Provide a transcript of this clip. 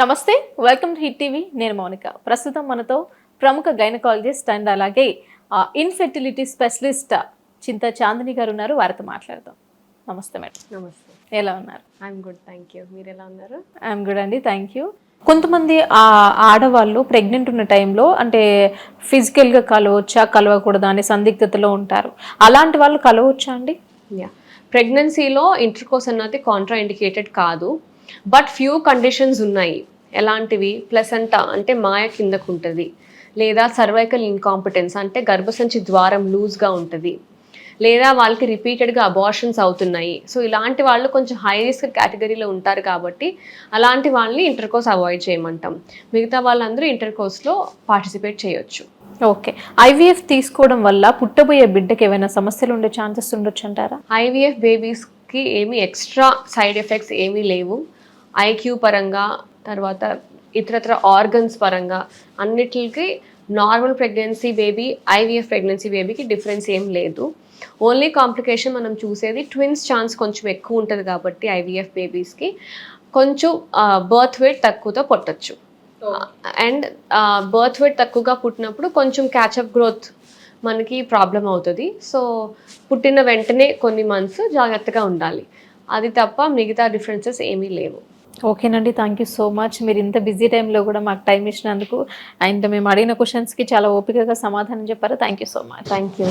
నమస్తే, welcome to hit TV. నేను మౌనిక. ప్రస్తుతం మనతో ప్రముఖ గైనకాలజిస్ట్ అండ్ అలాగే ఇన్ఫెర్టిలిటీ స్పెషలిస్ట్ చింత చాందిని గారు ఉన్నారు. వారితో మాట్లాడదాం. నమస్తే మేడం. నమస్తే. ఎలా ఉన్నారు? I'm good, thank you. మీరు ఎలా ఉన్నారు? ఐఎమ్ గుడ్ అండి, థ్యాంక్ యూ. కొంతమంది ఆడవాళ్ళు ప్రెగ్నెంట్ ఉన్న టైంలో అంటే ఫిజికల్గా కలవచ్చా కలవకూడదా అనే సందిగ్ధతలో ఉంటారు. అలాంటి వాళ్ళు కలవచ్చా అండి? యా, ప్రెగ్నెన్సీలో ఇంటర్కోర్స్ అన్నది కాంట్రా ఇండికేటెడ్ కాదు. బట్ ఫ్యూ కండిషన్స్ ఉన్నాయి. ఎలాంటివి? ప్లసెంటా అంటే మాయ కిందకు ఉంటుంది, లేదా సర్వైకల్ ఇన్కాంపిటెన్స్ అంటే గర్భసంచి ద్వారం లూజ్గా ఉంటుంది, లేదా వాళ్ళకి రిపీటెడ్గా అబార్షన్స్ అవుతున్నాయి. సో ఇలాంటి వాళ్ళు కొంచెం హై రిస్క్ కేటగిరీలో ఉంటారు కాబట్టి అలాంటి వాళ్ళని ఇంటర్కోర్స్ అవాయిడ్ చేయమంటాం. మిగతా వాళ్ళందరూ ఇంటర్కోర్స్లో పార్టిసిపేట్ చేయొచ్చు. ఓకే. ఐవీఎఫ్ తీసుకోవడం వల్ల పుట్టబోయే బిడ్డకి ఏమైనా సమస్యలు ఉండే ఛాన్సెస్ ఉండొచ్చు అంటారా? ఐవీఎఫ్ బేబీస్కి ఏమీ ఎక్స్ట్రా సైడ్ ఎఫెక్ట్స్ ఏమీ లేవు. ఐక్యూ పరంగా, తర్వాత ఇతరత్ర ఆర్గన్స్ పరంగా అన్నిటికి normal pregnancy baby, IVF pregnancy బేబీకి డిఫరెన్స్ ఏం లేదు. ఓన్లీ కాంప్లికేషన్ మనం చూసేది ట్విన్స్ ఛాన్స్ కొంచెం ఎక్కువ ఉంటుంది కాబట్టి ఐవీఎఫ్ బేబీస్కి కొంచెం బర్త్ వెయిట్ తక్కువతో పుట్టచ్చు. అండ్ బర్త్ వెయిట్ తక్కువగా పుట్టినప్పుడు కొంచెం క్యాచప్ గ్రోత్ మనకి ప్రాబ్లం అవుతుంది. సో పుట్టిన వెంటనే కొన్ని మంత్స్ జాగ్రత్తగా ఉండాలి. అది తప్ప మిగతా డిఫరెన్సెస్ ఏమీ లేవు. ఓకేనండి, థ్యాంక్ యూ సో మచ్. మీరు ఇంత బిజీ టైంలో కూడా మాకు టైం ఇచ్చినందుకు అండ్ మేము అడిగిన క్వశ్చన్స్కి చాలా ఓపికగా సమాధానం చెప్పారు. Thank you so much. Thank you.